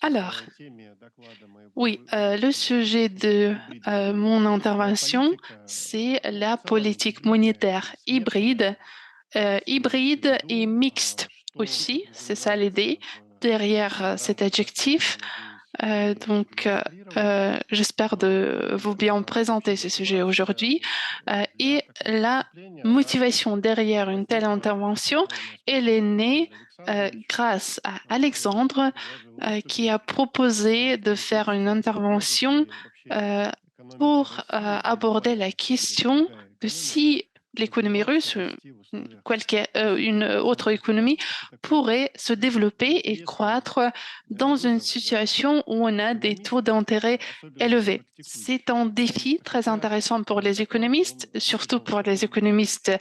Alors, oui, le sujet de mon intervention, c'est la politique monétaire hybride et mixte aussi, c'est ça l'idée derrière cet adjectif. J'espère de vous bien présenter ce sujet aujourd'hui. Et la motivation derrière une telle intervention, elle est née grâce à Alexandre, qui a proposé de faire une intervention euh, pour aborder la question de si l'économie russe, une autre économie, pourrait se développer et croître dans une situation où on a des taux d'intérêt élevés. C'est un défi très intéressant pour les économistes, surtout pour les économistes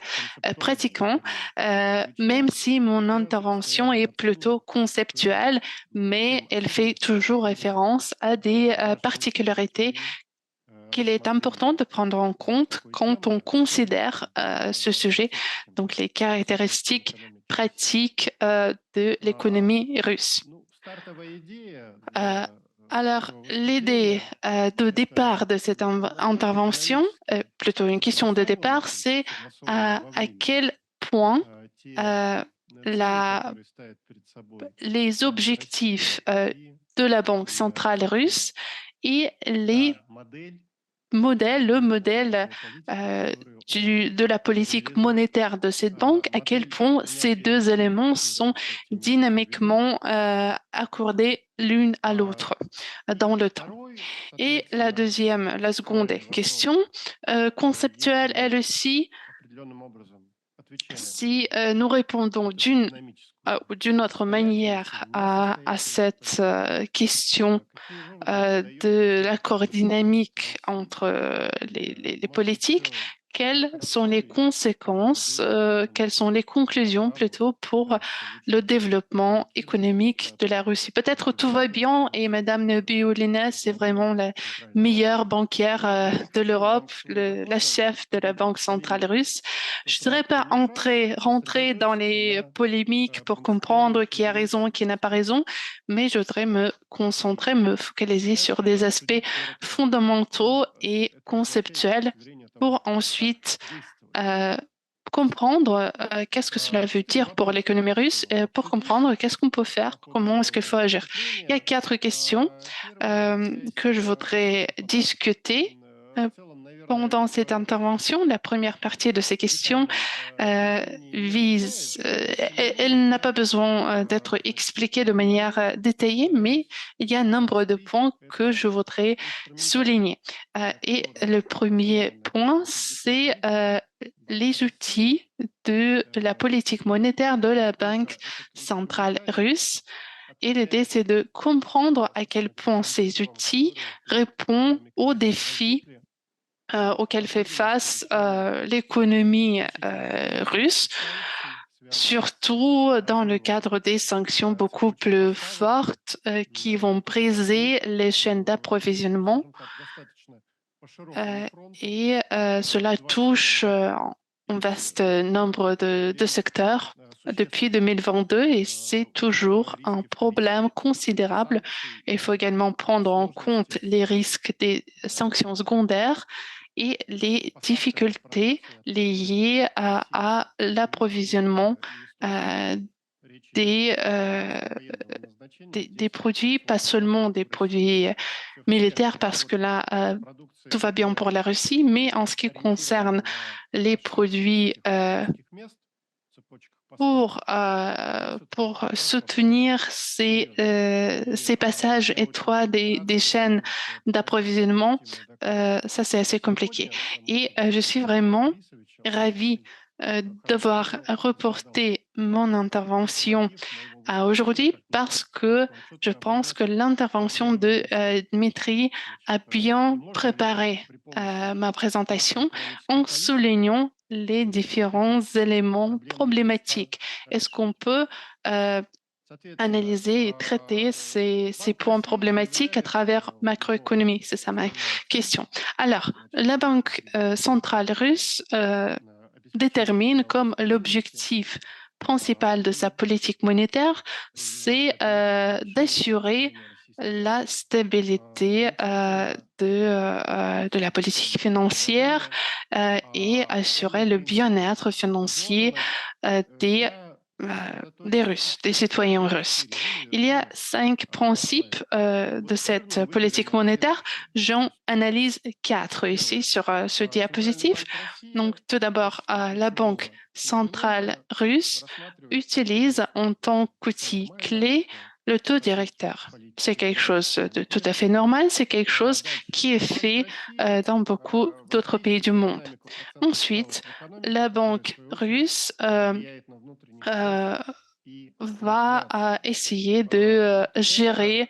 pratiquants, même si mon intervention est plutôt conceptuelle, mais elle fait toujours référence à des particularités qu'il est important de prendre en compte quand on considère ce sujet, donc les caractéristiques pratiques de l'économie russe. Euh, alors, l'idée de départ de cette intervention, plutôt une question de départ, c'est à quel point euh, la- les objectifs de la Banque centrale russe et le modèle de la politique monétaire de cette banque, à quel point ces deux éléments sont dynamiquement accordés l'une à l'autre dans le temps. Et la seconde question, conceptuelle elle aussi, si nous répondons d'une autre manière à cette question de l'accord dynamique entre les politiques, quelles sont les conséquences, quelles sont les conclusions plutôt pour le développement économique de la Russie. Peut-être tout va bien et Madame Nabiullina, c'est vraiment la meilleure banquière de l'Europe, la chef de la Banque centrale russe. Je ne voudrais pas rentrer dans les polémiques pour comprendre qui a raison, qui n'a pas raison, mais je voudrais me concentrer, me focaliser sur des aspects fondamentaux et conceptuels pour ensuite euh, comprendre qu'est-ce que cela veut dire pour l'économie russe et pour comprendre qu'est-ce qu'on peut faire, comment est-ce qu'il faut agir. Il y a quatre questions que je voudrais discuter. Pendant cette intervention, la première partie de ces questions elle n'a pas besoin d'être expliquée de manière détaillée, mais il y a un nombre de points que je voudrais souligner. Et le premier point, c'est les outils de la politique monétaire de la Banque centrale russe. Et l'idée, c'est de comprendre à quel point ces outils répondent aux défis auxquels fait face l'économie russe, surtout dans le cadre des sanctions beaucoup plus fortes qui vont briser les chaînes d'approvisionnement. Euh, Cela touche un vaste nombre de secteurs depuis 2022 et c'est toujours un problème considérable. Il faut également prendre en compte les risques des sanctions secondaires et les difficultés liées à l'approvisionnement euh, des, euh, des produits, pas seulement des produits militaires, parce que là, tout va bien pour la Russie, mais en ce qui concerne les produits pour soutenir ces passages étroits des chaînes d'approvisionnement, ça c'est assez compliqué. Et je suis vraiment ravie devoir reporter mon intervention à aujourd'hui parce que je pense que l'intervention de Dmitri a bien préparé ma présentation en soulignant les différents éléments problématiques. Est-ce qu'on peut euh, analyser et traiter ces points problématiques à travers macroéconomie? C'est ça ma question. Alors, la Banque centrale russe détermine comme l'objectif principal de sa politique monétaire, c'est d'assurer la stabilité de la politique financière et assurer le bien-être financier des des Russes, des citoyens russes. Il y a 5 principes de cette politique monétaire. J'en analyse 4 ici sur ce diapositive. Donc, tout d'abord, la Banque centrale russe utilise en tant qu'outil clé le taux directeur. C'est quelque chose de tout à fait normal, c'est quelque chose qui est fait dans beaucoup d'autres pays du monde. Ensuite, la banque russe euh, va essayer de gérer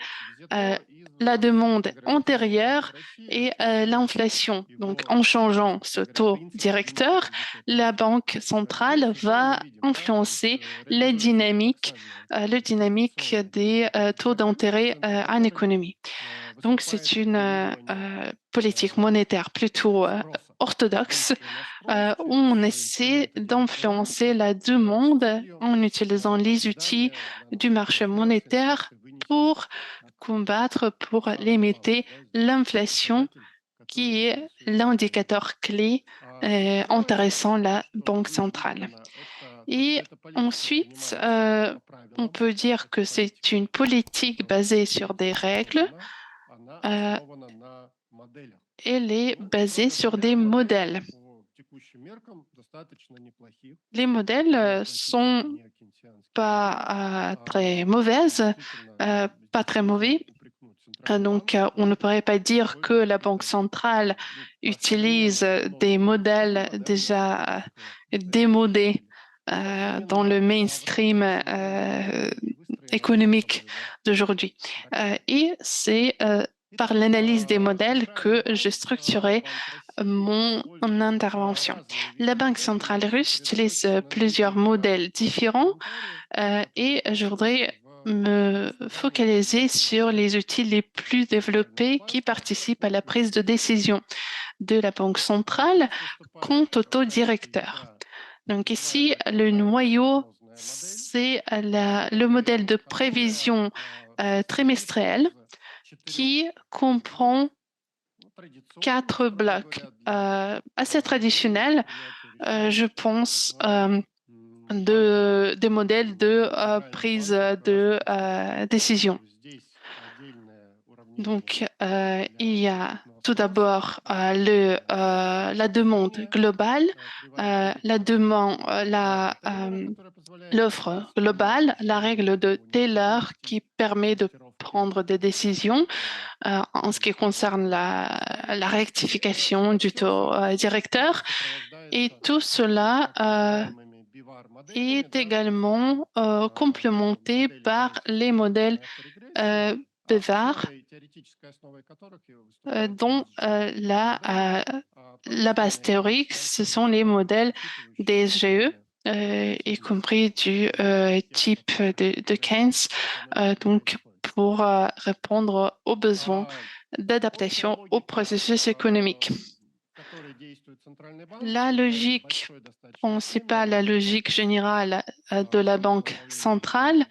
euh, la demande antérieure et l'inflation. Donc, en changeant ce taux directeur, la Banque centrale va influencer le dynamique des taux d'intérêt en économie. Donc, c'est une politique monétaire plutôt orthodoxe où on essaie d'influencer la demande en utilisant les outils du marché monétaire pour combattre, pour limiter l'inflation qui est l'indicateur clé intéressant la Banque centrale. Et ensuite, on peut dire que c'est une politique basée sur des règles. Euh, Elle est basée sur des modèles. Les modèles sont pas très mauvaises, pas très mauvais. Donc, on ne pourrait pas dire que la Banque centrale utilise des modèles déjà démodés dans le mainstream économique d'aujourd'hui. Et c'est par l'analyse des modèles que j'ai structuré mon intervention. La Banque centrale russe utilise plusieurs modèles différents et je voudrais me focaliser sur les outils les plus développés qui participent à la prise de décision de la Banque centrale quant au taux directeur. Donc ici, le noyau, c'est le modèle de prévision trimestrielle qui comprend 4 blocs assez traditionnels, je pense, des modèles de prise de décision. Donc, il y a tout d'abord la demande globale, l'offre globale, la règle de Taylor qui permet de prendre des décisions en ce qui concerne la rectification du taux directeur. Et tout cela est également complémenté par les modèles BEVAR, dont la base théorique, ce sont les modèles des SGE, y compris du type de Keynes, donc pour répondre aux besoins d'adaptation au processus économique. La logique principale, la logique générale de la Banque centrale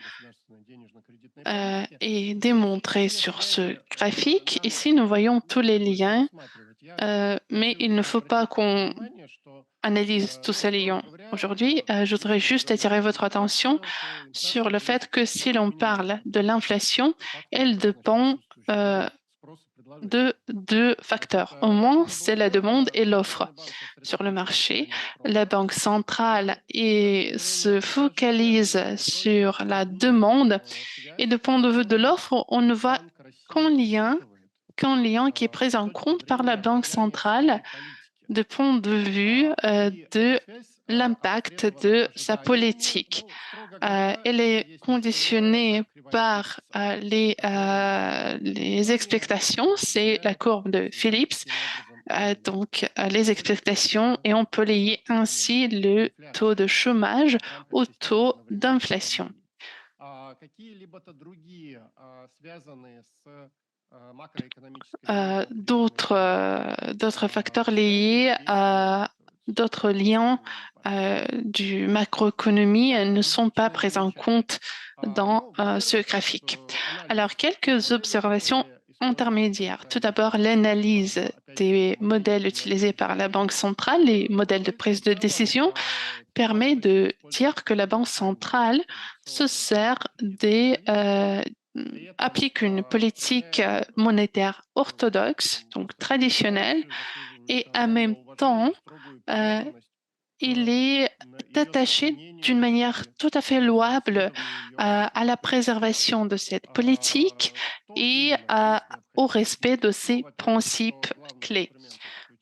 est démontrée sur ce graphique. Ici, nous voyons tous les liens, mais il ne faut pas qu'on analyse tous ces liens aujourd'hui. Je voudrais juste attirer votre attention sur le fait que si l'on parle de l'inflation, elle dépend de 2 facteurs. Au moins, c'est la demande et l'offre sur le marché. La Banque centrale se focalise sur la demande et du point de vue de l'offre, on ne voit qu'un lien qui est pris en compte par la Banque centrale du point de vue de l'impact de sa politique. Elle est conditionnée par les expectations, c'est la courbe de Phillips, donc les expectations, et on peut lier ainsi le taux de chômage au taux d'inflation. D'autres facteurs liés d'autres liens du macroéconomie ne sont pas pris en compte dans ce graphique. Alors, quelques observations intermédiaires. Tout d'abord, l'analyse des modèles utilisés par la Banque centrale, les modèles de prise de décision, permet de dire que la Banque centrale se sert applique une politique monétaire orthodoxe, donc traditionnelle, et en même temps, euh, il est attaché d'une manière tout à fait louable à la préservation de cette politique et au respect de ses principes clés.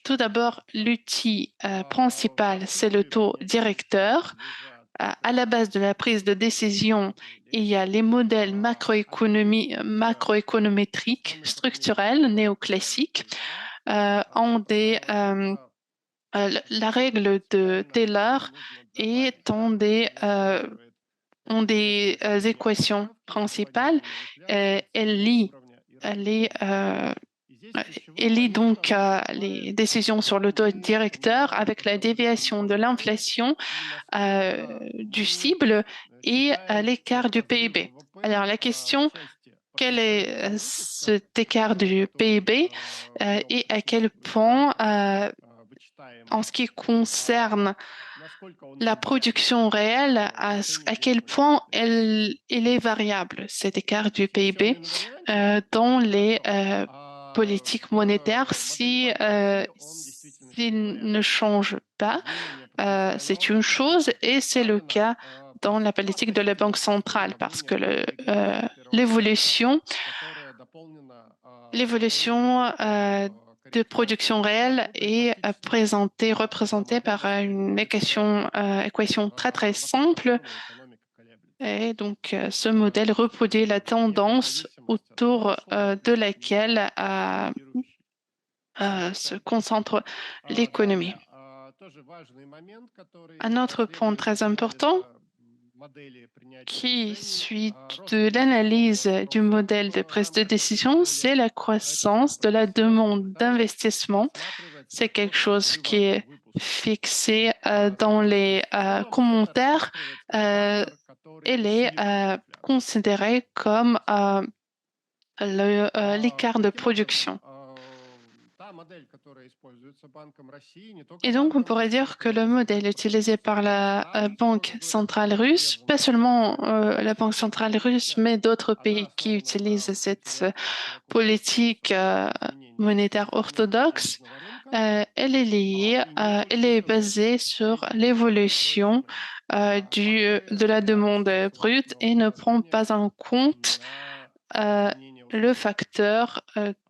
Tout d'abord, l'outil principal, c'est le taux directeur. À la base de la prise de décision, il y a les modèles macroéconométriques structurels néoclassiques la règle de Taylor est en des équations principales. Elle lie les elle lit donc les décisions sur le taux directeur avec la déviation de l'inflation du cible et l'écart du PIB. Alors la question, quel est cet écart du PIB et à quel point, en ce qui concerne la production réelle, à quel point elle est variable, cet écart du PIB, dans les politiques monétaires s'il ne change pas. C'est une chose et c'est le cas dans la politique de la Banque centrale parce que l'évolution de production réelle est représentée par une équation très très simple. Et donc, ce modèle reproduit la tendance autour de laquelle se concentre l'économie. Un autre point très important qui suit de l'analyse du modèle de prise de décision, c'est la croissance de la demande d'investissement. C'est quelque chose qui est fixé dans les commentaires. Elle est considérée comme l'écart de production. Et donc, on pourrait dire que le modèle utilisé par la Banque centrale russe, pas seulement la Banque centrale russe, mais d'autres pays qui utilisent cette politique monétaire orthodoxe, elle est basée sur l'évolution de la demande brute et ne prend pas en compte euh, le facteur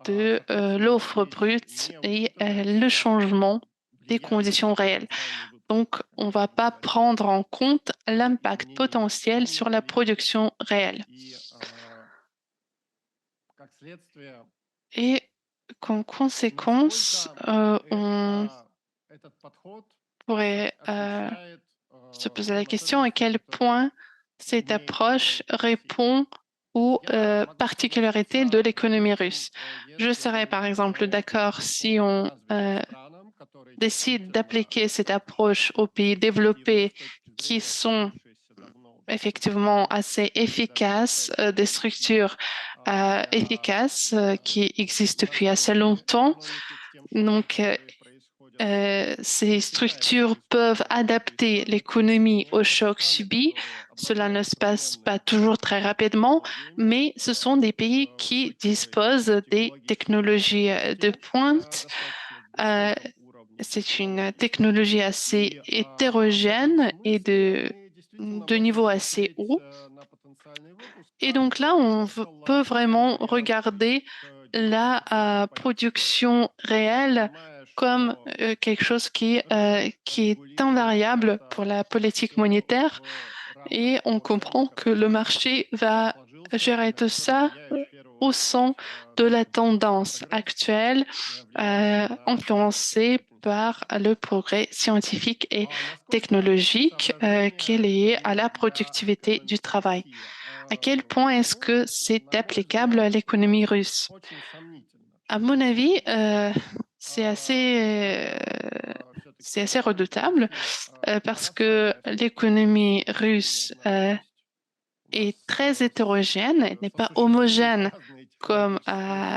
de l'offre brute et le changement des conditions réelles. Donc, on ne va pas prendre en compte l'impact potentiel sur la production réelle. Et comme conséquence, on pourrait se poser la question à quel point cette approche répond aux particularités de l'économie russe. Je serais par exemple d'accord si on décide d'appliquer cette approche aux pays développés qui sont effectivement assez efficaces, des structures efficaces qui existent depuis assez longtemps. Donc, ces structures peuvent adapter l'économie aux chocs subis. Cela ne se passe pas toujours très rapidement, mais ce sont des pays qui disposent des technologies de pointe. Euh, c'est une technologie assez hétérogène et de niveau assez haut. Et donc là, peut vraiment regarder la production réelle comme quelque chose qui est invariable pour la politique monétaire. Et on comprend que le marché va gérer tout ça au sein de la tendance actuelle, influencée par le progrès scientifique et technologique qui est lié à la productivité du travail. À quel point est-ce que c'est applicable à l'économie russe? À mon avis, c'est assez c'est assez redoutable parce que l'économie russe est très hétérogène, elle n'est pas homogène comme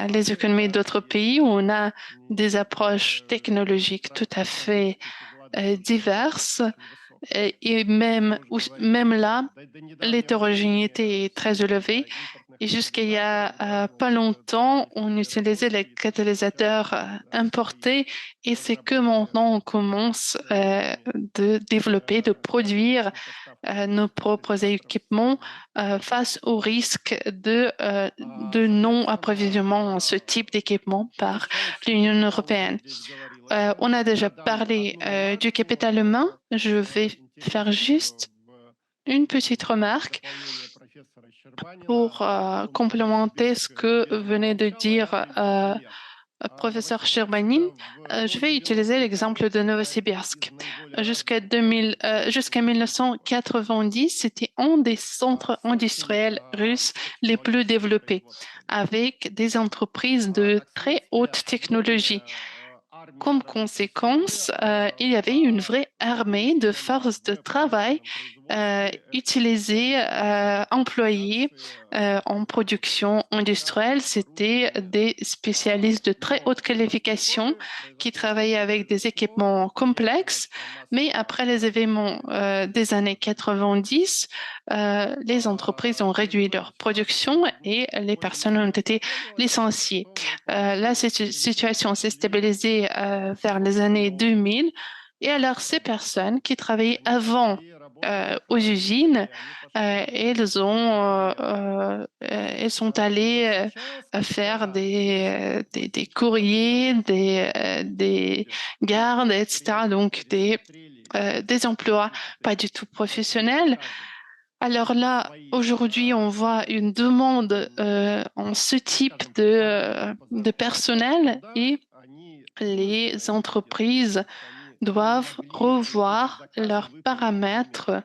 les économies d'autres pays où on a des approches technologiques tout à fait diverses et même là, l'hétérogénéité est très élevée. Et jusqu'à il y a pas longtemps, on utilisait les catalysateurs importés et c'est que maintenant on commence de développer, de produire nos propres équipements face au risque de non-approvisionnement en ce type d'équipement par l'Union européenne. On a déjà parlé du capital humain. Je vais faire juste une petite remarque pour complémenter ce que venait de dire professeur Sherbanin. Je vais utiliser l'exemple de Novosibirsk. Jusqu'à 1990, c'était un des centres industriels russes les plus développés, avec des entreprises de très haute technologie. Comme conséquence, il y avait une vraie armée de forces de travail utilisées, employées en production industrielle. C'était des spécialistes de très haute qualification qui travaillaient avec des équipements complexes. Mais après les événements des années 90, les entreprises ont réduit leur production et les personnes ont été licenciées. Là, cette situation s'est stabilisée vers les années 2000. Et alors, ces personnes qui travaillaient avant aux usines, elles sont allées faire des courriers, des gardes, etc. Donc, des emplois pas du tout professionnels. Alors là, aujourd'hui, on voit une demande en ce type de personnel et les entreprises doivent revoir leurs paramètres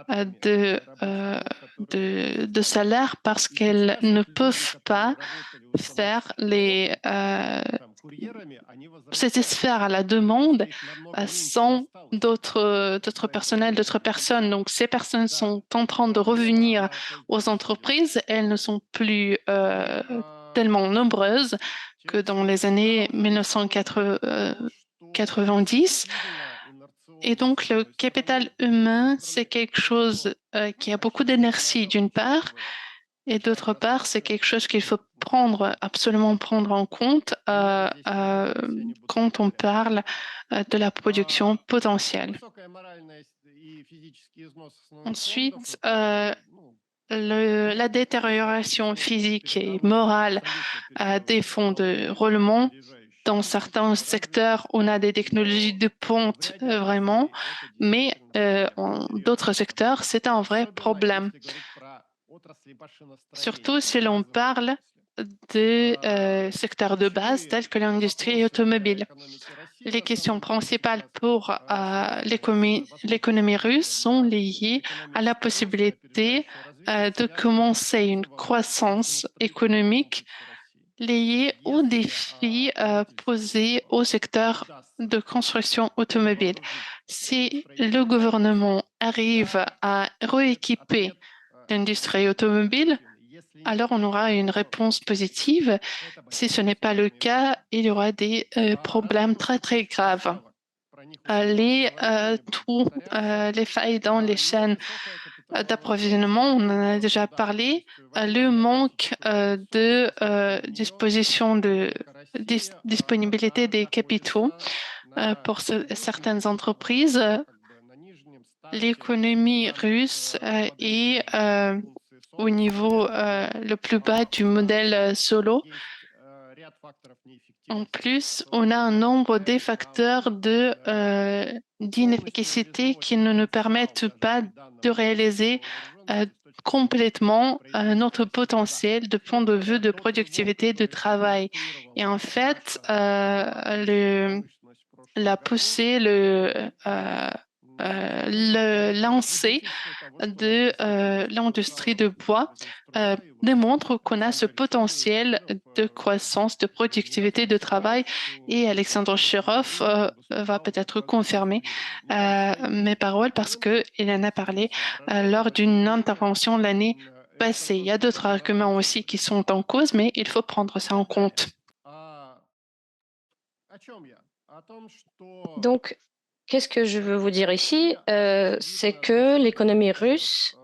de salaire parce qu'elles ne peuvent pas faire satisfaire à la demande sans d'autres personnels, d'autres personnes. Donc, ces personnes sont en train de revenir aux entreprises. Elles ne sont plus tellement nombreuses que dans les années 1990. Et donc, le capital humain, c'est quelque chose qui a beaucoup d'énergie d'une part, et d'autre part, c'est quelque chose qu'il faut absolument prendre en compte quand on parle de la production potentielle. Ensuite, la détérioration physique et morale des fonds de roulement. Dans certains secteurs, on a des technologies de pointe vraiment, mais en d'autres secteurs, c'est un vrai problème. Surtout si l'on parle des secteurs de base tels que l'industrie automobile. Les questions principales pour l'économie russe sont liées à la possibilité de commencer une croissance économique liée aux défis posés au secteur de construction automobile. Si le gouvernement arrive à rééquiper l'industrie automobile, alors on aura une réponse positive. Si ce n'est pas le cas, il y aura des problèmes très, très graves. Les failles dans les chaînes d'approvisionnement, on en a déjà parlé. Le manque disponibilité des capitaux pour certaines entreprises. L'économie russe est au niveau le plus bas du modèle solo. En plus, on a un nombre de facteurs d'inefficacité qui ne nous permettent pas de réaliser complètement notre potentiel de point de vue de productivité de travail. Et en fait, la poussée, le lancer de l'industrie de bois démontre qu'on a ce potentiel de croissance, de productivité, de travail. Et Alexandre Chirov va peut-être confirmer mes paroles parce qu'il en a parlé lors d'une intervention l'année passée. Il y a d'autres arguments aussi qui sont en cause, mais il faut prendre ça en compte. Donc, qu'est-ce que je veux vous dire ici? C'est que l'économie russe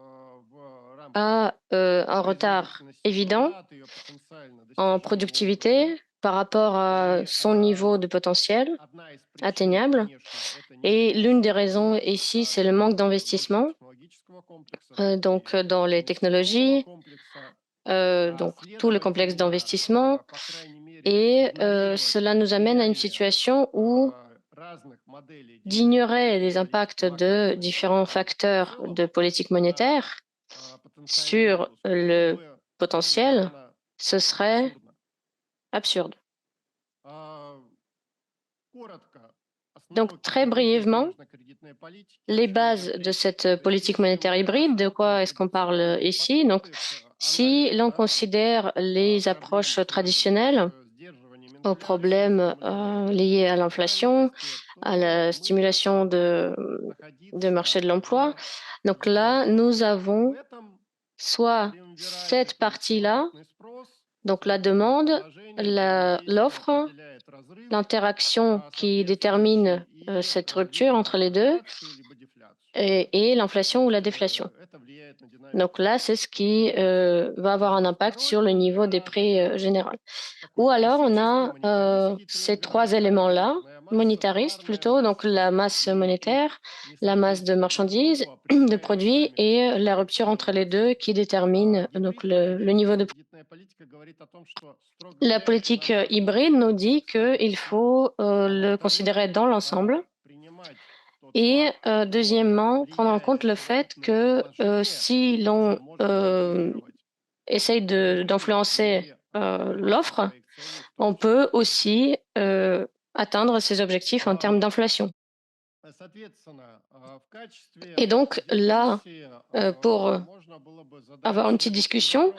a un retard évident en productivité par rapport à son niveau de potentiel atteignable. Et l'une des raisons ici, c'est le manque d'investissement, donc dans les technologies, donc tout le complexe d'investissement. Et cela nous amène à une situation où d'ignorer les impacts de différents facteurs de politique monétaire sur le potentiel, ce serait absurde. Donc, très brièvement, les bases de cette politique monétaire hybride, de quoi est-ce qu'on parle ici? Donc, si l'on considère les approches traditionnelles aux problèmes liés à l'inflation, à la stimulation de marché de l'emploi, donc là, nous avons soit cette partie-là, donc la demande, l'offre, l'interaction qui détermine cette rupture entre les deux, et l'inflation ou la déflation. Donc là, c'est ce qui va avoir un impact sur le niveau des prix général. Ou alors, on a ces trois éléments-là, monétaristes plutôt, donc la masse monétaire, la masse de marchandises, de produits, et la rupture entre les deux qui détermine donc le niveau de prix. La politique hybride nous dit qu'il faut le considérer dans l'ensemble. Et deuxièmement, prendre en compte le fait que si l'on essaye d'influencer l'offre, on peut aussi atteindre ces objectifs en termes d'inflation. Et donc là, pour avoir une petite discussion,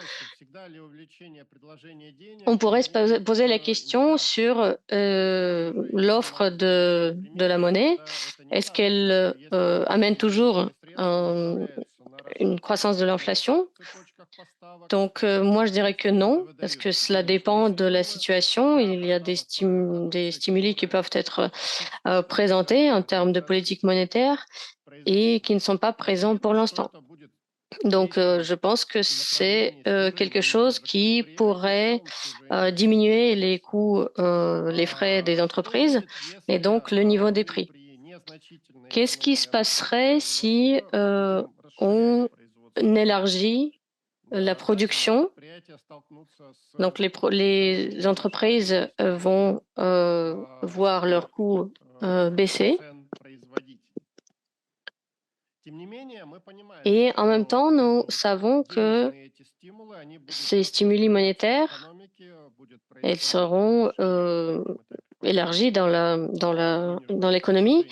on pourrait se poser la question sur l'offre de la monnaie. Est-ce qu'elle amène toujours une croissance de l'inflation? Donc, moi, je dirais que non, parce que cela dépend de la situation. Il y a des stimuli qui peuvent être présentés en termes de politique monétaire et qui ne sont pas présents pour l'instant. Donc, je pense que c'est quelque chose qui pourrait diminuer les coûts, les frais des entreprises et donc le niveau des prix. Qu'est-ce qui se passerait si on élargit la production? Donc, les entreprises vont voir leurs coûts baisser. Et en même temps, nous savons que ces stimuli monétaires, elles seront élargis dans l'économie.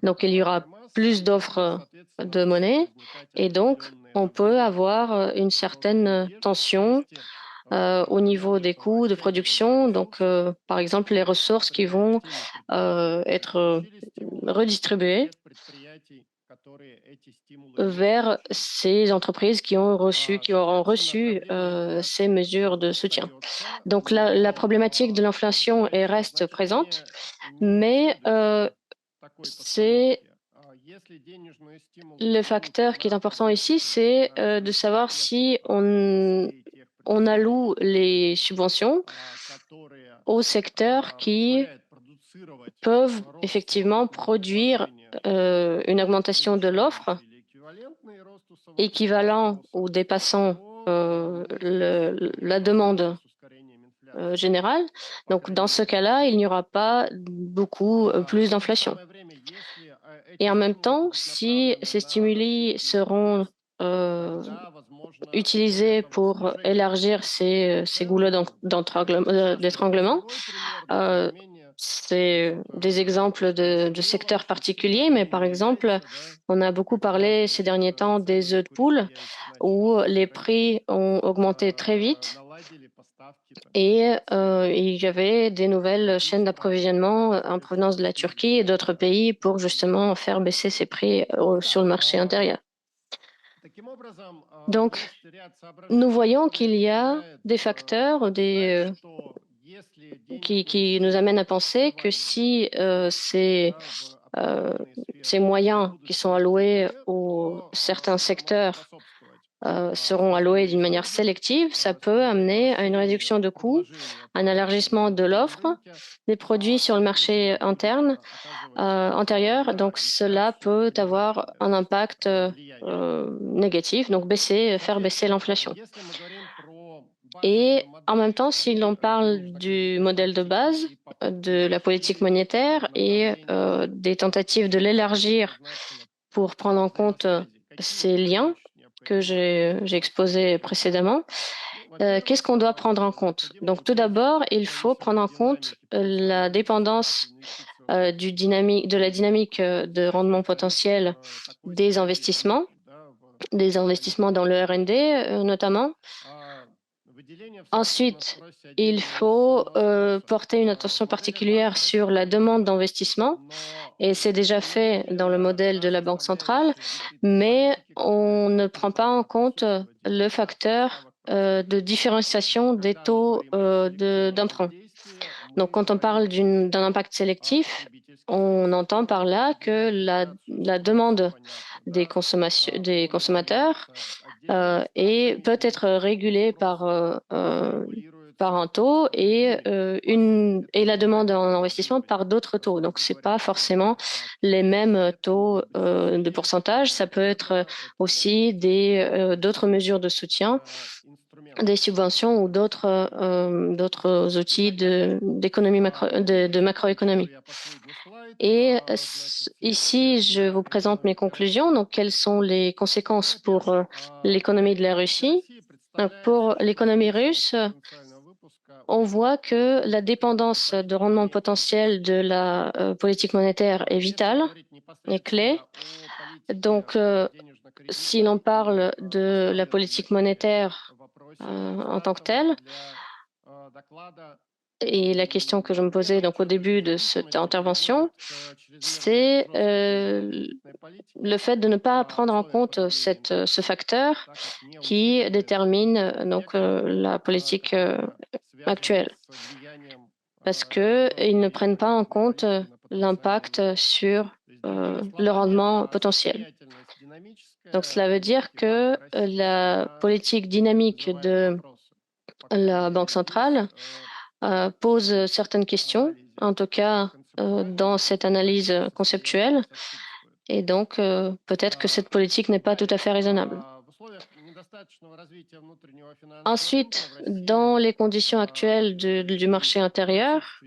Donc, il y aura plus d'offres de monnaie et donc on peut avoir une certaine tension au niveau des coûts de production. Donc, par exemple, les ressources qui vont être redistribuées vers ces entreprises qui auront reçu ces mesures de soutien. Donc la problématique de l'inflation reste présente, mais c'est le facteur qui est important ici, c'est de savoir si on alloue les subventions aux secteurs qui peuvent effectivement produire une augmentation de l'offre équivalent ou dépassant la demande générale. Donc, dans ce cas-là, il n'y aura pas beaucoup plus d'inflation. Et en même temps, si ces stimuli seront utilisés pour élargir ces goulots d'étranglement, C'est des exemples de secteurs particuliers, mais par exemple, on a beaucoup parlé ces derniers temps des œufs de poule où les prix ont augmenté très vite et il y avait des nouvelles chaînes d'approvisionnement en provenance de la Turquie et d'autres pays pour justement faire baisser ces prix sur le marché intérieur. Donc, nous voyons qu'il y a des facteurs, qui nous amènent à penser que si euh, ces moyens qui sont alloués aux certains secteurs seront alloués d'une manière sélective, ça peut amener à une réduction de coûts, un élargissement de l'offre des produits sur le marché interne, antérieur. Donc, cela peut avoir un impact négatif, donc faire baisser l'inflation. Et en même temps, si l'on parle du modèle de base de la politique monétaire et des tentatives de l'élargir pour prendre en compte ces liens que j'ai exposés précédemment, qu'est-ce qu'on doit prendre en compte? Donc, tout d'abord, il faut prendre en compte la dépendance de la dynamique de rendement potentiel des investissements dans le R&D notamment. Ensuite, il faut porter une attention particulière sur la demande d'investissement, et c'est déjà fait dans le modèle de la Banque centrale, mais on ne prend pas en compte le facteur de différenciation des taux d'emprunt. Donc, quand on parle d'un impact sélectif, on entend par là que la demande des consommateurs et peut être régulée par un taux et la demande en investissement par d'autres taux. Donc, ce n'est pas forcément les mêmes taux de pourcentage. Ça peut être aussi d'autres mesures de soutien, des subventions ou d'autres outils de macroéconomie. Et ici, je vous présente mes conclusions. Donc, quelles sont les conséquences pour l'économie de la Russie? Donc, pour l'économie russe, on voit que la dépendance de rendement potentiel de la politique monétaire est vitale, est clé. Donc, si l'on parle de la politique monétaire en tant que telle, et la question que je me posais donc au début de cette intervention, c'est le fait de ne pas prendre en compte ce facteur qui détermine la politique actuelle, parce qu'ils ne prennent pas en compte l'impact sur le rendement potentiel. Donc cela veut dire que la politique dynamique de la Banque centrale pose certaines questions, en tout cas dans cette analyse conceptuelle, et donc peut-être que cette politique n'est pas tout à fait raisonnable. Ensuite, dans les conditions actuelles du marché intérieur,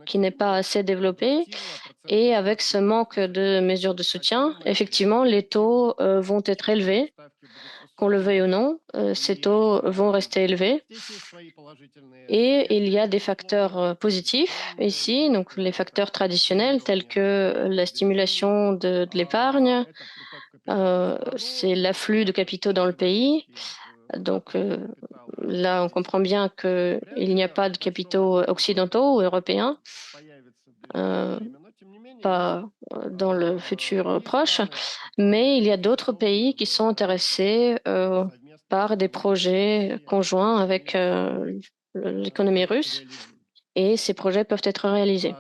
qui n'est pas assez développé, et avec ce manque de mesures de soutien, effectivement, les taux vont être élevés. Qu'on le veuille ou non, ces taux vont rester élevés. Et il y a des facteurs positifs ici, donc les facteurs traditionnels tels que la stimulation de l'épargne, c'est l'afflux de capitaux dans le pays. Donc là, on comprend bien qu'il n'y a pas de capitaux occidentaux ou européens, pas dans le futur proche, mais il y a d'autres pays qui sont intéressés par des projets conjoints avec l'économie russe, et ces projets peuvent être réalisés.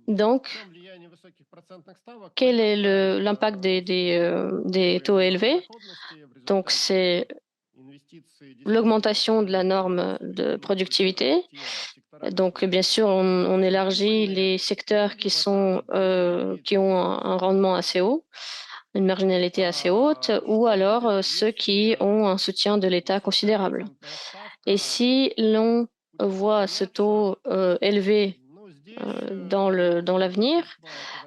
Donc, quel est l'impact des taux élevés? Donc, c'est l'augmentation de la norme de productivité. Donc, bien sûr, on élargit les secteurs qui ont un rendement assez haut, une marginalité assez haute, ou alors ceux qui ont un soutien de l'État considérable. Et si l'on voit ce taux élevé dans l'avenir,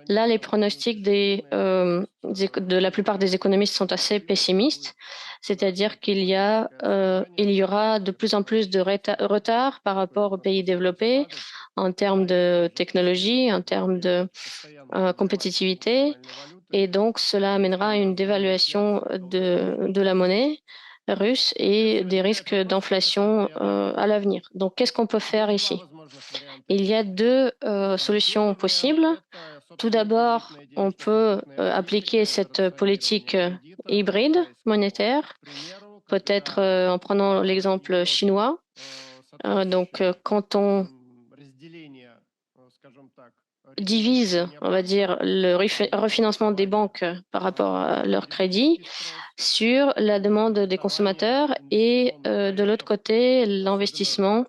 là, les pronostics de la plupart des économistes sont assez pessimistes, c'est-à-dire qu'il y aura de plus en plus de retard par rapport aux pays développés en termes de technologie, en termes de compétitivité. Et donc, cela amènera à une dévaluation de la monnaie russe et des risques d'inflation à l'avenir. Donc, qu'est-ce qu'on peut faire ici? Il y a deux solutions possibles. Tout d'abord, on peut appliquer cette politique hybride monétaire, peut-être en prenant l'exemple chinois. Quand on divise, on va dire, le refinancement des banques par rapport à leur crédit sur la demande des consommateurs et de l'autre côté, l'investissement,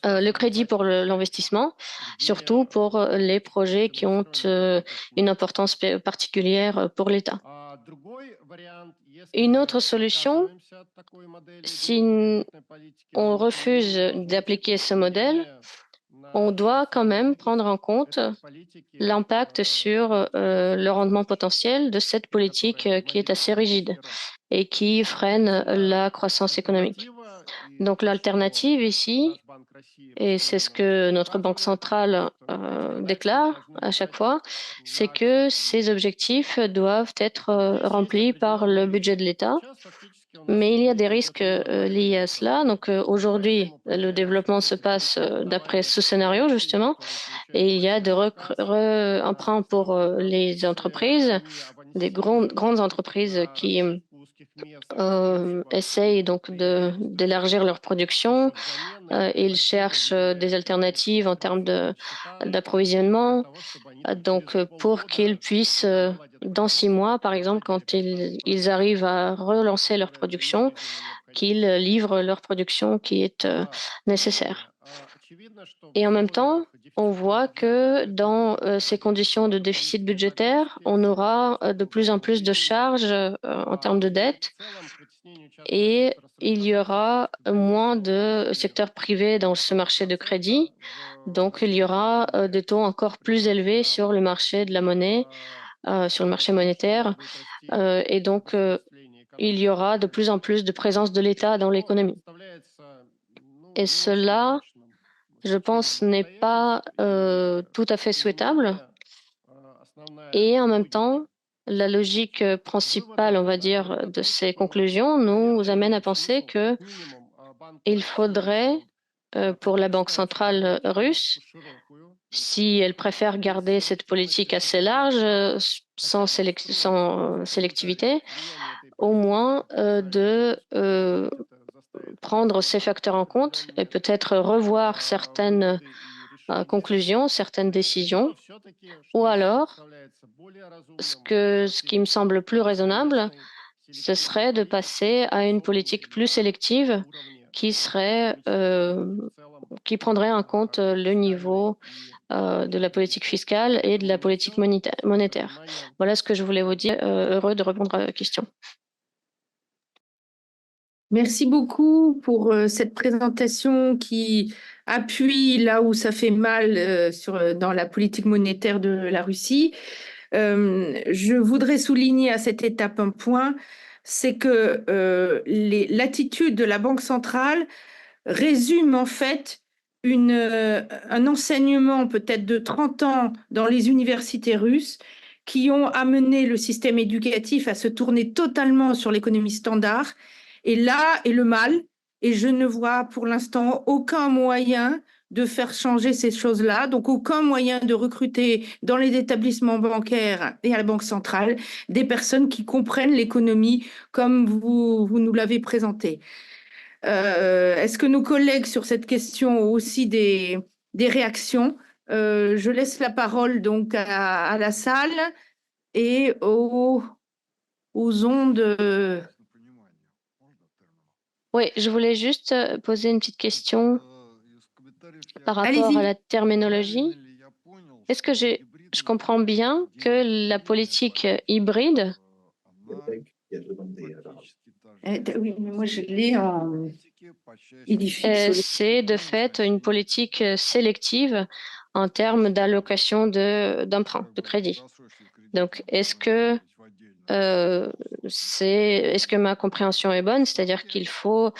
le crédit pour l'investissement, surtout pour les projets qui ont une importance particulière pour l'État. Une autre solution, si on refuse d'appliquer ce modèle, on doit quand même prendre en compte l'impact sur le rendement potentiel de cette politique qui est assez rigide et qui freine la croissance économique. Donc l'alternative ici, et c'est ce que notre Banque centrale déclare à chaque fois, c'est que ces objectifs doivent être remplis par le budget de l'État. Mais il y a des risques liés à cela. Donc aujourd'hui, le développement se passe d'après ce scénario, justement, et il y a de emprunts pour les entreprises, des grandes entreprises qui essayent donc d'élargir leur production. Ils cherchent des alternatives en termes d'approvisionnement. Pour qu'ils puissent, dans 6 mois, par exemple, quand ils arrivent à relancer leur production, qu'ils livrent leur production qui est nécessaire. Et en même temps, on voit que dans ces conditions de déficit budgétaire, on aura de plus en plus de charges en termes de dette et il y aura moins de secteur privé dans ce marché de crédit. Donc, il y aura des taux encore plus élevés sur le marché de la monnaie, sur le marché monétaire. Il y aura de plus en plus de présence de l'État dans l'économie. Et cela, je pense, n'est pas tout à fait souhaitable. Et en même temps, la logique principale, on va dire, de ces conclusions nous amène à penser que il faudrait, pour la Banque centrale russe, si elle préfère garder cette politique assez large, sans sélectivité, au moins de prendre ces facteurs en compte et peut-être revoir certaines conclusions, certaines décisions, ou alors, ce qui me semble plus raisonnable, ce serait de passer à une politique plus sélective qui prendrait en compte le niveau de la politique fiscale et de la politique monétaire. Voilà ce que je voulais vous dire. Heureux de répondre à la question. Merci beaucoup pour cette présentation qui appuie là où ça fait mal dans la politique monétaire de la Russie. Je voudrais souligner à cette étape un point, c'est que l'attitude de la Banque centrale résume en fait un enseignement peut-être de 30 ans dans les universités russes qui ont amené le système éducatif à se tourner totalement sur l'économie standard. Et là est le mal, et je ne vois pour l'instant aucun moyen de faire changer ces choses-là, donc aucun moyen de recruter dans les établissements bancaires et à la Banque centrale des personnes qui comprennent l'économie comme vous nous l'avez présenté. Est-ce que nos collègues sur cette question ont aussi des réactions? Je laisse la parole donc à la salle et aux ondes. Oui, je voulais juste poser une petite question par rapport à la terminologie. Est-ce que je comprends bien que la politique hybride Oui, mais moi je l'ai en c'est de fait une politique sélective en termes d'allocation d'emprunt, de crédit. Donc, est-ce que ma compréhension est bonne? C'est-à-dire qu'il faut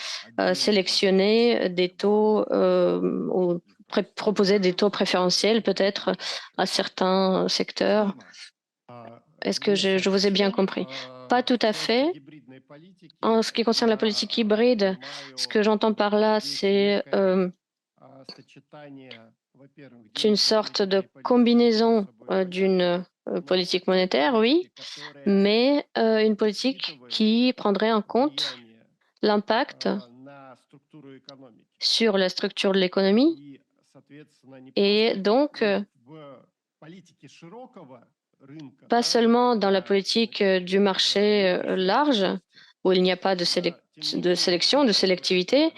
sélectionner des taux proposer des taux préférentiels peut-être à certains secteurs. Est-ce que je vous ai bien compris? Pas tout à fait. En ce qui concerne la politique hybride, ce que j'entends par là, c'est une sorte de combinaison d'une politique monétaire, oui, mais une politique qui prendrait en compte l'impact sur la structure de l'économie et donc pas seulement dans la politique du marché large, où il n'y a pas de sélection, de sélectivité,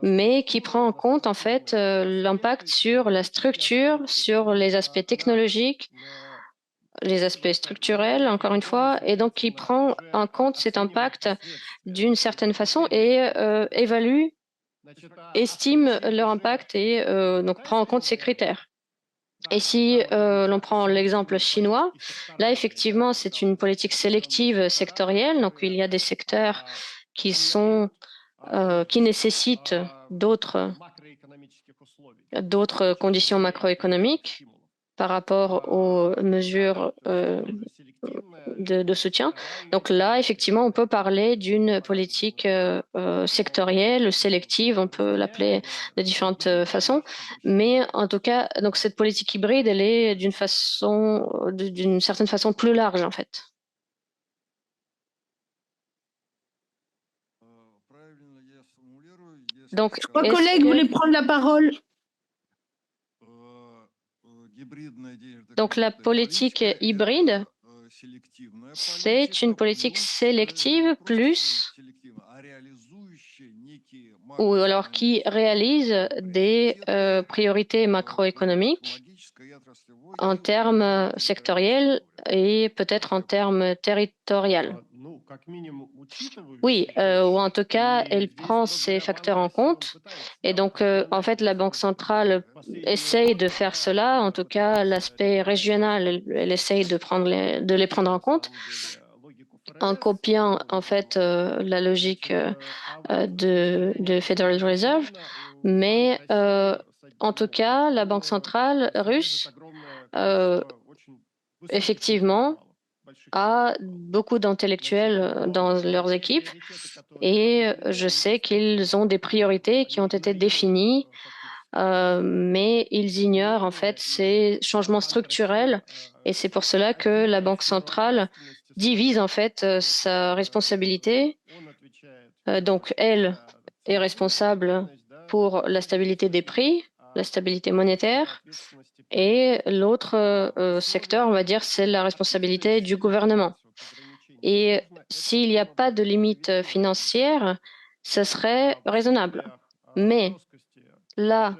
mais qui prend en compte en fait l'impact sur la structure, sur les aspects technologiques, les aspects structurels, encore une fois, et donc qui prend en compte cet impact d'une certaine façon et évalue, estime leur impact et donc prend en compte ces critères. Et si l'on prend l'exemple chinois, là, effectivement, c'est une politique sélective sectorielle. Donc, il y a des secteurs qui qui nécessitent d'autres conditions macroéconomiques par rapport aux mesures de soutien. Donc là, effectivement, on peut parler d'une politique sectorielle, sélective, on peut l'appeler de différentes façons. Mais en tout cas, donc cette politique hybride, elle est d'une certaine façon plus large, en fait. Donc, Trois collègues voulaient prendre la parole. Donc, la politique hybride, c'est une politique sélective plus ou alors qui réalise des priorités macroéconomiques en termes sectoriels et peut-être en termes territoriaux. Oui, ou en tout cas, elle prend ces facteurs en compte. Et donc, en fait, la Banque centrale essaye de faire cela. En tout cas, l'aspect régional, elle essaye de les prendre en compte en copiant, en fait, la logique de Federal Reserve. Mais en tout cas, la Banque centrale russe, effectivement, a beaucoup d'intellectuels dans leurs équipes et je sais qu'ils ont des priorités qui ont été définies, mais ils ignorent en fait ces changements structurels et c'est pour cela que la Banque centrale divise en fait sa responsabilité. Donc elle est responsable pour la stabilité des prix, la stabilité monétaire, et l'autre secteur, on va dire, c'est la responsabilité du gouvernement. Et s'il n'y a pas de limite financière, ce serait raisonnable. Mais là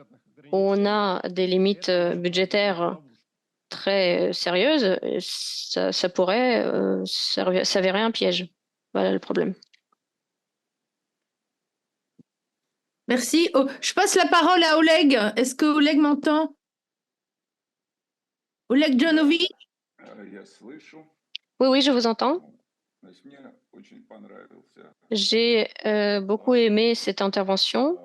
où on a des limites budgétaires très sérieuses, ça pourrait s'avérer un piège. Voilà le problème. Merci. Oh, je passe la parole à Oleg. Est-ce que Oleg m'entend? Oleg Janovic? Oui, oui, je vous entends. J'ai beaucoup aimé cette intervention.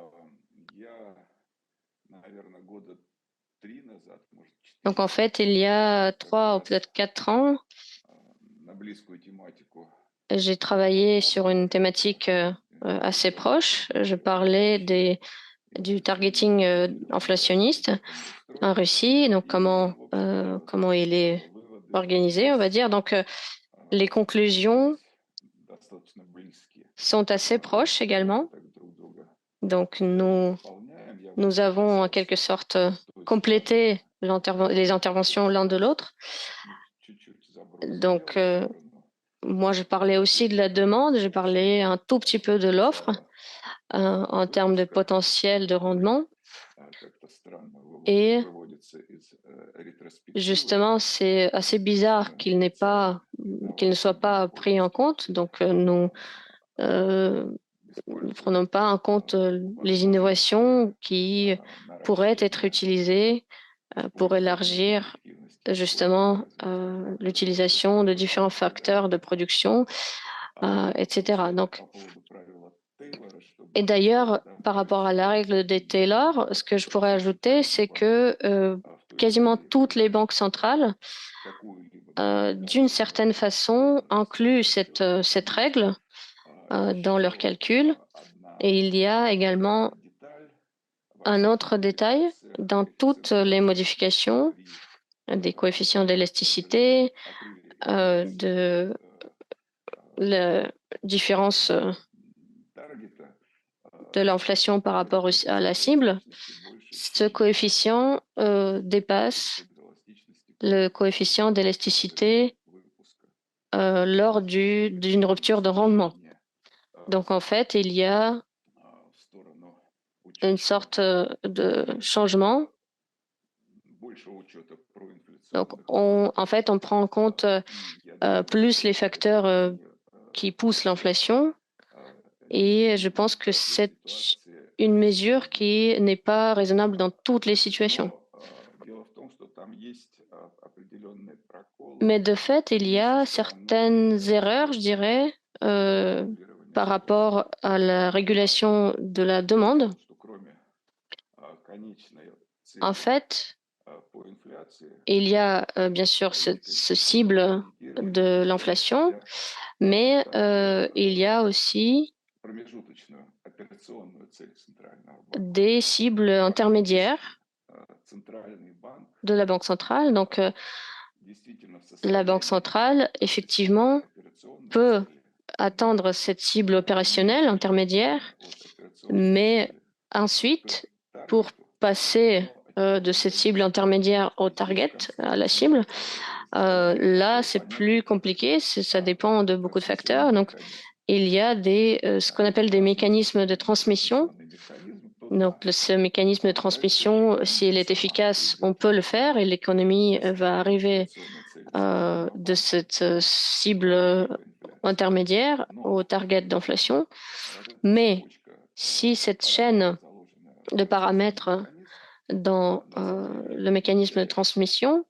Donc en fait, il y a 3 ou peut-être 4 ans, j'ai travaillé sur une thématique assez proche. Je parlais du targeting inflationniste en Russie, donc comment il est organisé, on va dire. Donc les conclusions sont assez proches également. Donc nous avons en quelque sorte complété les interventions l'un de l'autre. Donc moi, je parlais aussi de la demande, j'ai parlé un tout petit peu de l'offre en termes de potentiel de rendement. Et justement, c'est assez bizarre qu'il ne soit pas pris en compte. Donc, nous ne prenons pas en compte les innovations qui pourraient être utilisées pour élargir justement l'utilisation de différents facteurs de production, etc. Donc, Et d'ailleurs, par rapport à la règle des Taylor, ce que je pourrais ajouter, c'est que quasiment toutes les banques centrales, d'une certaine façon, incluent cette règle dans leurs calculs. Et il y a également un autre détail dans toutes les modifications des coefficients d'élasticité, de la différence de l'inflation par rapport à la cible. Ce coefficient dépasse le coefficient d'élasticité lors d'une rupture de rendement. Donc, en fait, il y a une sorte de changement. Donc, en fait, on prend en compte plus les facteurs qui poussent l'inflation. Et je pense que c'est une mesure qui n'est pas raisonnable dans toutes les situations. Mais de fait, il y a certaines erreurs, je dirais, par rapport à la régulation de la demande. En fait, il y a bien sûr ce cible de l'inflation, mais il y a aussi des cibles intermédiaires de la Banque centrale. Donc, la Banque centrale, effectivement, peut atteindre cette cible opérationnelle intermédiaire, mais ensuite, pour passer de cette cible intermédiaire au target, à la cible, là, c'est plus compliqué, ça dépend de beaucoup de facteurs. Donc, il y a ce qu'on appelle des mécanismes de transmission. Donc, ce mécanisme de transmission, s'il est efficace, on peut le faire et l'économie va arriver de cette cible intermédiaire au target d'inflation. Mais si cette chaîne de paramètres dans le mécanisme de transmission,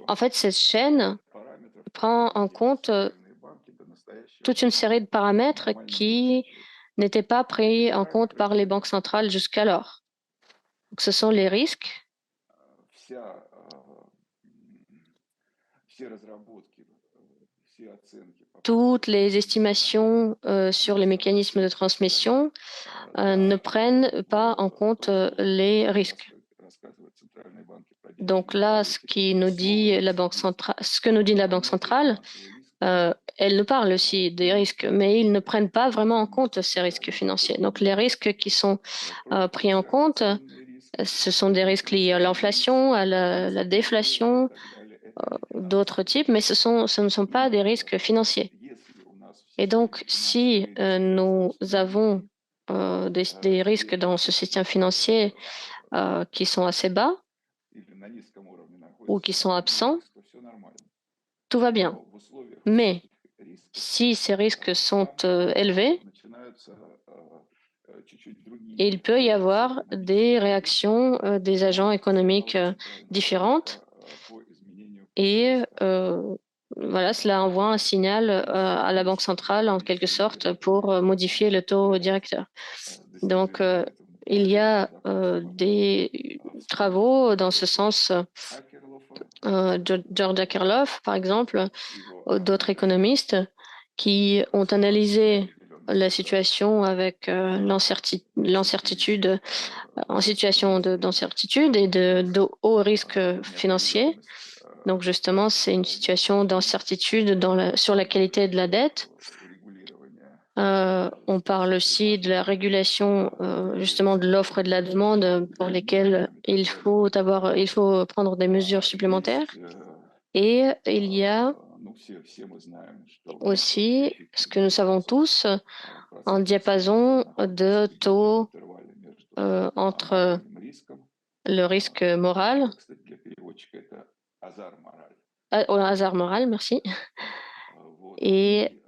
en fait, cette chaîne prend en compte toute une série de paramètres qui n'étaient pas pris en compte par les banques centrales jusqu'alors. Donc, ce sont les risques. Toutes les estimations sur les mécanismes de transmission ne prennent pas en compte les risques. Donc là, ce que nous dit la Banque centrale, elle nous parle aussi des risques, mais ils ne prennent pas vraiment en compte ces risques financiers. Donc les risques qui sont pris en compte, ce sont des risques liés à l'inflation, à la déflation, d'autres types, mais ce ne sont pas des risques financiers. Et donc, si nous avons des risques dans ce système financier qui sont assez bas ou qui sont absents, tout va bien. Mais si ces risques sont élevés, il peut y avoir des réactions des agents économiques différentes et voilà, cela envoie un signal à la Banque centrale en quelque sorte pour modifier le taux directeur. Donc, il y a des travaux dans ce sens. George Akerlof, par exemple, d'autres économistes qui ont analysé la situation avec l'incertitude, en situation d'incertitude et de haut risque financier. Donc justement, c'est une situation d'incertitude sur la qualité de la dette. On parle aussi de la régulation justement de l'offre et de la demande pour lesquelles il faut prendre des mesures supplémentaires. Et il y a aussi, ce que nous savons tous, un diapason de taux entre le risque moral, au hasard moral, merci, et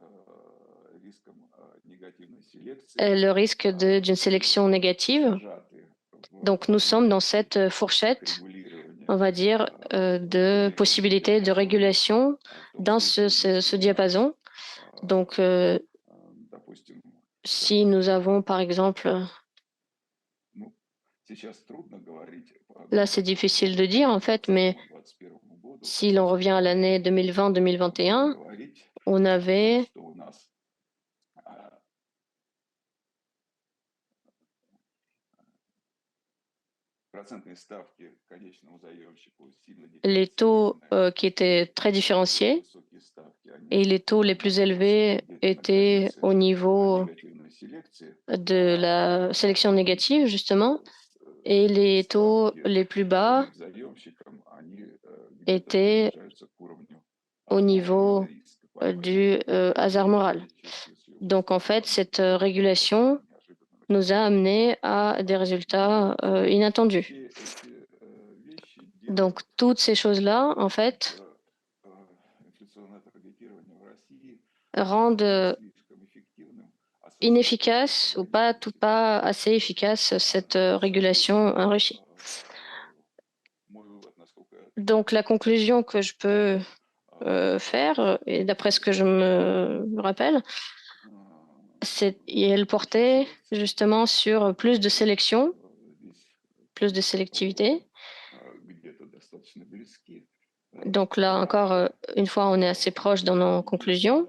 le risque d'une sélection négative. Donc, nous sommes dans cette fourchette, on va dire, de possibilités de régulation dans ce diapason. Donc, Si nous avons, par exemple, là c'est difficile de dire en fait, mais si l'on revient à l'année 2020-2021, on avait les taux qui étaient très différenciés et les taux les plus élevés étaient au niveau de la sélection négative, justement, et les taux les plus bas étaient au niveau du hasard moral. Donc, en fait, cette régulation nous a amené à des résultats inattendus. Donc, toutes ces choses-là, en fait, rendent inefficace ou pas assez efficace cette régulation en Russie. Donc, la conclusion que je peux faire, et d'après ce que je me rappelle, elle portait justement sur plus de sélection, plus de sélectivité. Donc là encore, une fois, on est assez proche dans nos conclusions.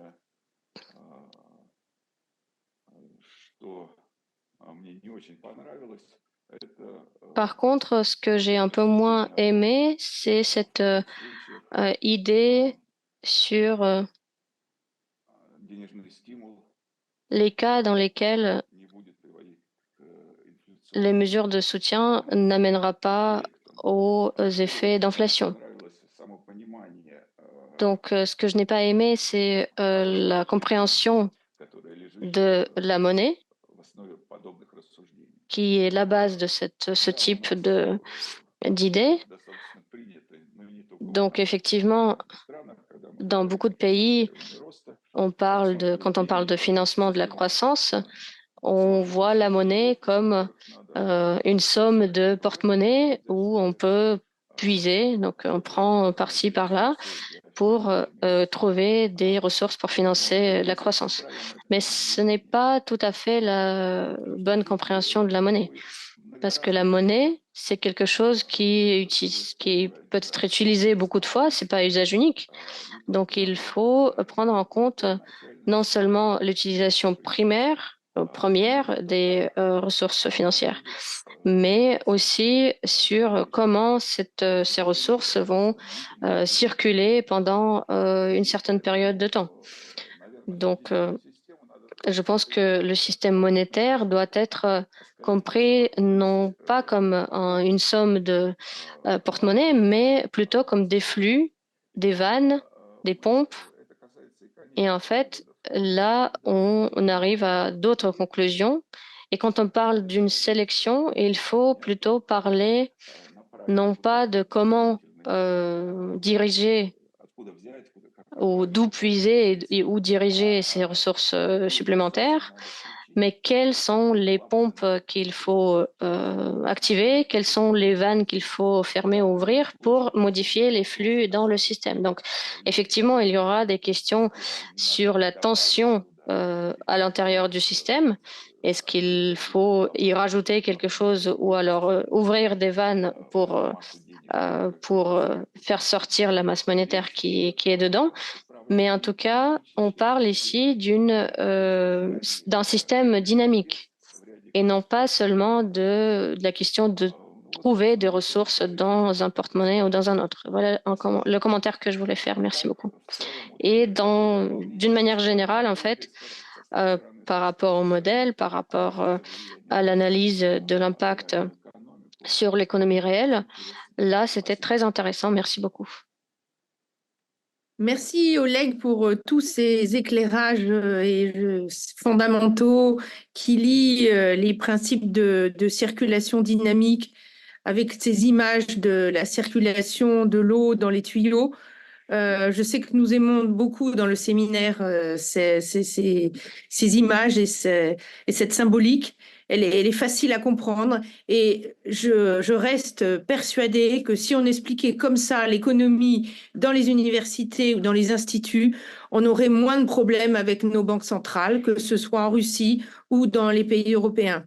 Par contre, ce que j'ai un peu moins aimé, c'est cette idée sur les cas dans lesquels les mesures de soutien n'amènera pas aux effets d'inflation. Donc, ce que je n'ai pas aimé, c'est la compréhension de la monnaie, qui est la base de ce type d'idée. Donc, effectivement, dans beaucoup de pays, quand on parle de financement de la croissance, on voit la monnaie comme une somme de porte-monnaie où on peut puiser. Donc, on prend par-ci, par-là pour trouver des ressources pour financer la croissance. Mais ce n'est pas tout à fait la bonne compréhension de la monnaie. Parce que la monnaie, c'est quelque chose qui peut être utilisé beaucoup de fois, c'est pas usage unique. Donc, il faut prendre en compte non seulement l'utilisation première des ressources financières, mais aussi sur comment ces ressources vont circuler pendant une certaine période de temps. Donc, je pense que le système monétaire doit être compris non pas comme une somme de porte-monnaie, mais plutôt comme des flux, des vannes, des pompes. Et en fait, là, on arrive à d'autres conclusions. Et quand on parle d'une sélection, il faut plutôt parler non pas de comment diriger ou d'où puiser et où diriger ces ressources supplémentaires, mais quelles sont les pompes qu'il faut activer, quelles sont les vannes qu'il faut fermer ou ouvrir pour modifier les flux dans le système. Donc, effectivement, il y aura des questions sur la tension à l'intérieur du système. Est-ce qu'il faut y rajouter quelque chose ou alors ouvrir des vannes pour faire sortir la masse monétaire qui est dedans? Mais en tout cas, on parle ici d'un système dynamique et non pas seulement de la question de trouver des ressources dans un porte-monnaie ou dans un autre. Voilà le commentaire que je voulais faire. Merci beaucoup. Et d'une manière générale, en fait, par rapport au modèle, par rapport à l'analyse de l'impact sur l'économie réelle, là, c'était très intéressant. Merci beaucoup. Merci Oleg pour tous ces éclairages fondamentaux qui lient les principes de circulation dynamique avec ces images de la circulation de l'eau dans les tuyaux. Je sais que nous aimons beaucoup dans le séminaire ces images et cette symbolique. Elle est facile à comprendre et je reste persuadée que si on expliquait comme ça l'économie dans les universités ou dans les instituts, on aurait moins de problèmes avec nos banques centrales, que ce soit en Russie ou dans les pays européens.